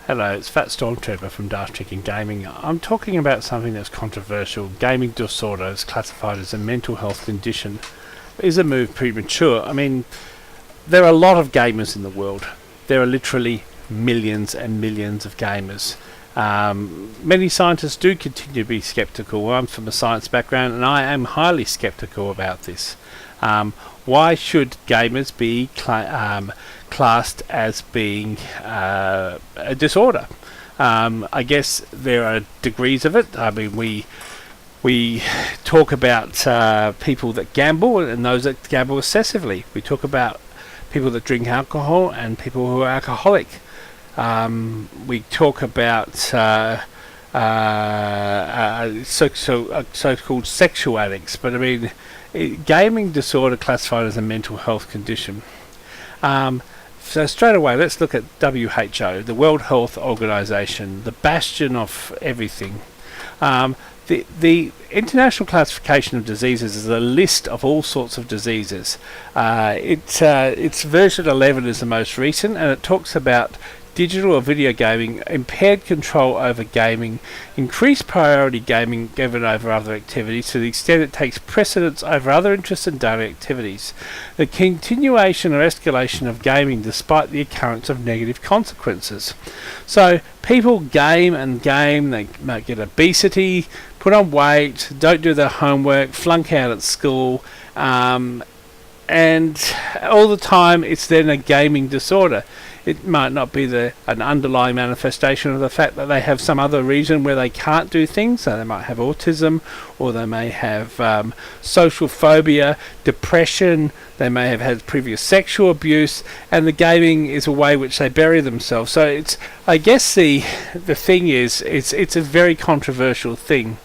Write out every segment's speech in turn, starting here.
Hello, it's Fat Stormtrooper from Daft Chicken Gaming. I'm talking about something that's controversial. Gaming disorder is classified as a mental health condition. Is a move premature? I mean, there are a lot of gamers in the world. There are literally millions and millions of gamers. Many scientists do continue to be skeptical. I'm from a science background and I am highly skeptical about this. Why should gamers be classed as being a disorder? I guess there are degrees of it. I mean, we talk about people that gamble and those that gamble excessively. We talk about people that drink alcohol and people who are alcoholic. We talk about so-called sexual addicts, but I mean, gaming disorder classified as a mental health condition. So straight away, let's look at WHO, the World Health Organization, the bastion of everything. The International Classification of Diseases is a list of all sorts of diseases. Its version 11 is the most recent, and it talks about digital or video gaming, impaired control over gaming, increased priority gaming given over other activities to the extent it takes precedence over other interests and daily activities, the continuation or escalation of gaming despite the occurrence of negative consequences. So people game and game, they might get obesity, put on weight, don't do their homework, flunk out at school, and all the time it's then a gaming disorder. It might not be an underlying manifestation of the fact that they have some other reason where they can't do things. So they might have autism, or they may have social phobia, depression, they may have had previous sexual abuse, and the gaming is a way which they bury themselves. So it's, I guess the thing is, it's a very controversial thing.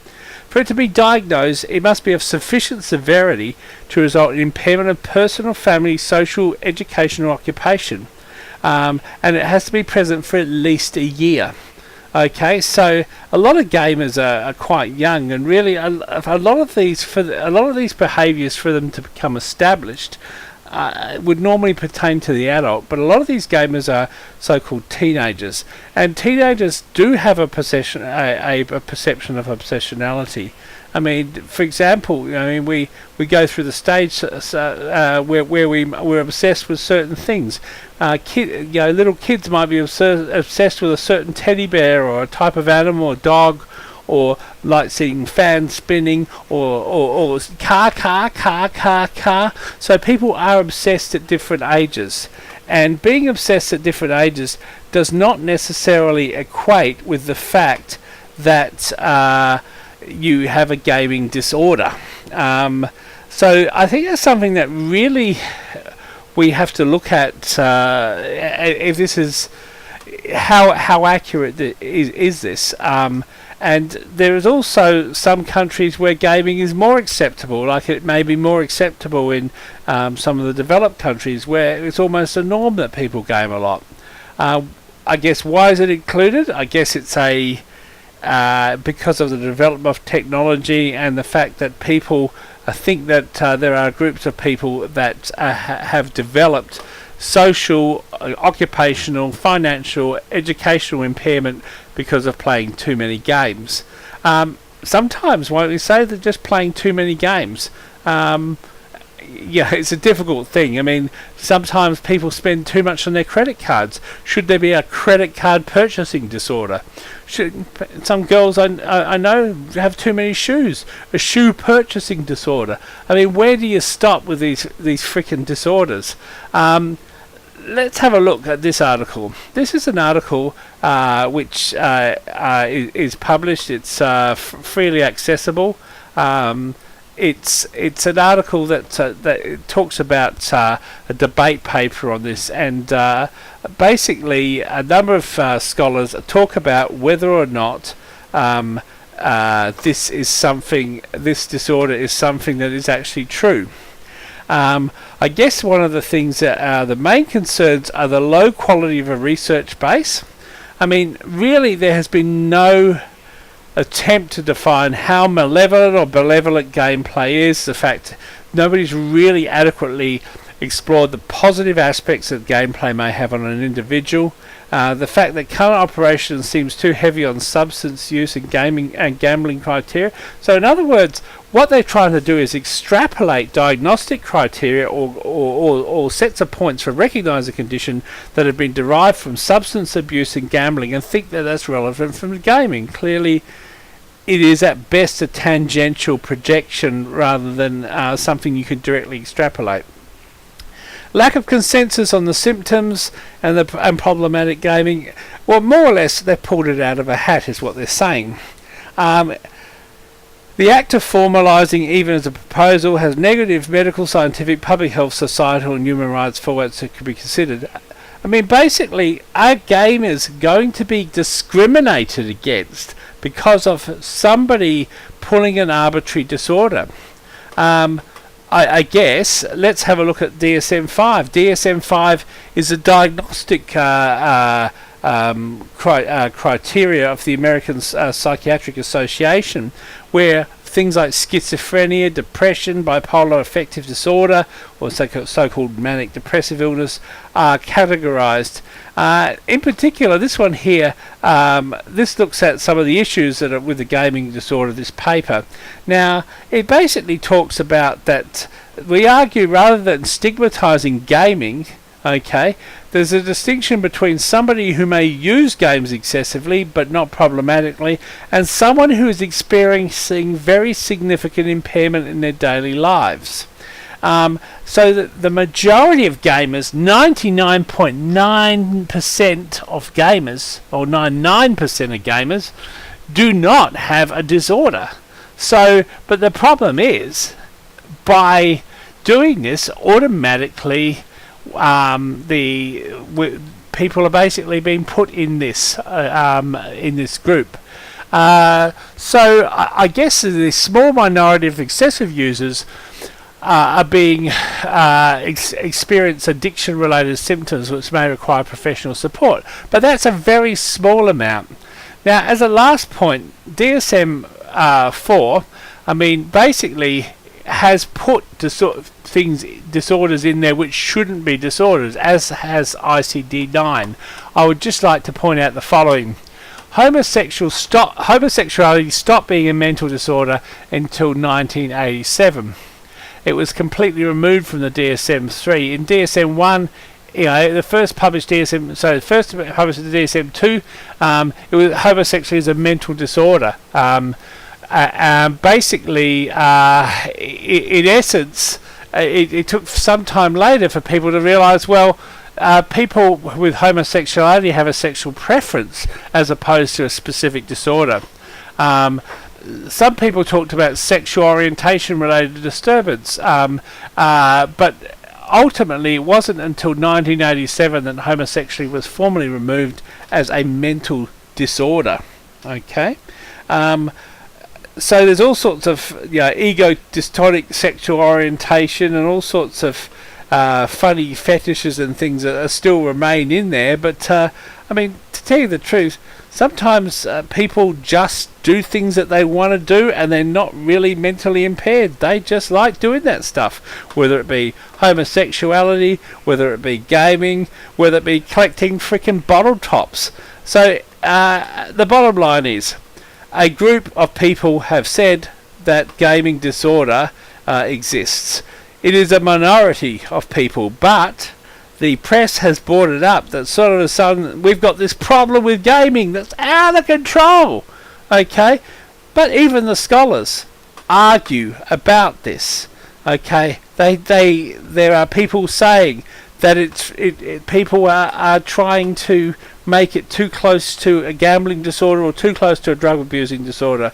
For it to be diagnosed, it must be of sufficient severity to result in impairment of personal, family, social, educational, occupation. And it has to be present for at least a year. Okay, so a lot of gamers are quite young, and really a lot of these behaviours for them to become established would normally pertain to the adult, but a lot of these gamers are so-called teenagers, and teenagers do have a perception of obsessionality. I mean, for example, we go through the stage where we're obsessed with certain things. Little kids might be obsessed with a certain teddy bear or a type of animal or dog, or like seeing fans spinning, or car. So people are obsessed at different ages, and being obsessed at different ages does not necessarily equate with the fact that you have a gaming disorder. So I think that's something that really we have to look at, if this is how accurate is this. And there is also some countries where gaming is more acceptable, like it may be more acceptable in some of the developed countries where it's almost a norm that people game a lot. I guess why is it included? I guess it's because of the development of technology and the fact that people think that there are groups of people that have developed social, occupational, financial, educational impairment because of playing too many games. Sometimes, won't we say, that just playing too many games. It's a difficult thing. I mean, sometimes people spend too much on their credit cards. Should there be a credit card purchasing disorder? Some girls I know have too many shoes. A shoe purchasing disorder. I mean, where do you stop with these freaking disorders? Let's have a look at this article. This is an article which is published. It's freely accessible. It's an article that talks about a debate paper on this, and basically a number of scholars talk about whether or not this disorder is something that is actually true. I guess one of the things that are the main concerns are the low quality of a research base. I mean, really, there has been no attempt to define how malevolent or benevolent gameplay is. The fact nobody's really adequately explored the positive aspects that gameplay may have on an individual. The fact that current operations seems too heavy on substance use and gambling criteria. So in other words, what they're trying to do is extrapolate diagnostic criteria or sets of points for recognise a condition that have been derived from substance abuse and gambling and think that that's relevant from gaming. Clearly, it is at best a tangential projection rather than something you can directly extrapolate. Lack of consensus on the symptoms and problematic gaming. Well, more or less, they've pulled it out of a hat, is what they're saying. The act of formalising, even as a proposal, has negative medical, scientific, public health, societal and human rights fallouts that could be considered. I mean, basically, are gamers going to be discriminated against because of somebody pulling an arbitrary disorder? I guess let's have a look at DSM-5. DSM-5 is a diagnostic criteria of the American Psychiatric Association, where things like schizophrenia, depression, bipolar affective disorder, or so-called manic depressive illness are categorized. In particular, this one here, this looks at some of the issues that are with the gaming disorder, this paper. Now, it basically talks about that we argue rather than stigmatizing gaming, okay, there's a distinction between somebody who may use games excessively but not problematically and someone who is experiencing very significant impairment in their daily lives. So the majority of gamers, 99.9% of gamers, or 99% of gamers, do not have a disorder. So, but the problem is, by doing this, automatically people are basically being put in this group. So I guess the small minority of excessive users are being experience addiction-related symptoms which may require professional support, but that's a very small amount. Now, as a last point, DSM-4, I mean, basically has put disorders in there which shouldn't be disorders, as has ICD-9. I would just like to point out the following. Homosexuality stopped being a mental disorder until 1987. It was completely removed from the DSM-3. In DSM-1, the first published DSM, the first published in the DSM-2, it was homosexuality as a mental disorder. Basically, in essence, it took some time later for people to realise, well, people with homosexuality have a sexual preference as opposed to a specific disorder. Some people talked about sexual orientation related disturbance, but ultimately it wasn't until 1987 that homosexuality was formally removed as a mental disorder. Okay. So there's all sorts of ego dystonic sexual orientation and all sorts of funny fetishes and things that still remain in there. But I mean, to tell you the truth, sometimes people just do things that they want to do and they're not really mentally impaired. They just like doing that stuff, whether it be homosexuality, whether it be gaming, whether it be collecting freaking bottle tops. So the bottom line is, a group of people have said that gaming disorder exists. It is a minority of people, but the press has brought it up that sort of a sudden we've got this problem with gaming that's out of control. Okay, but even the scholars argue about this. Okay, there are people saying that people are trying to make it too close to a gambling disorder or too close to a drug abusing disorder,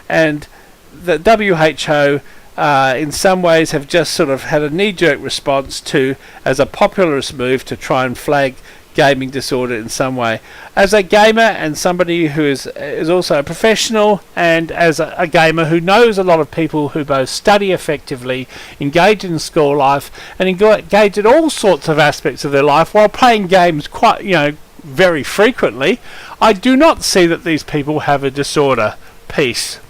and the WHO in some ways have just sort of had a knee-jerk response to, as a popularist move, to try and flag gaming disorder in some way. As a gamer and somebody who is also a professional, and as a gamer who knows a lot of people who both study effectively, engage in school life, and engage in all sorts of aspects of their life while playing games quite, very frequently, I do not see that these people have a disorder. Peace.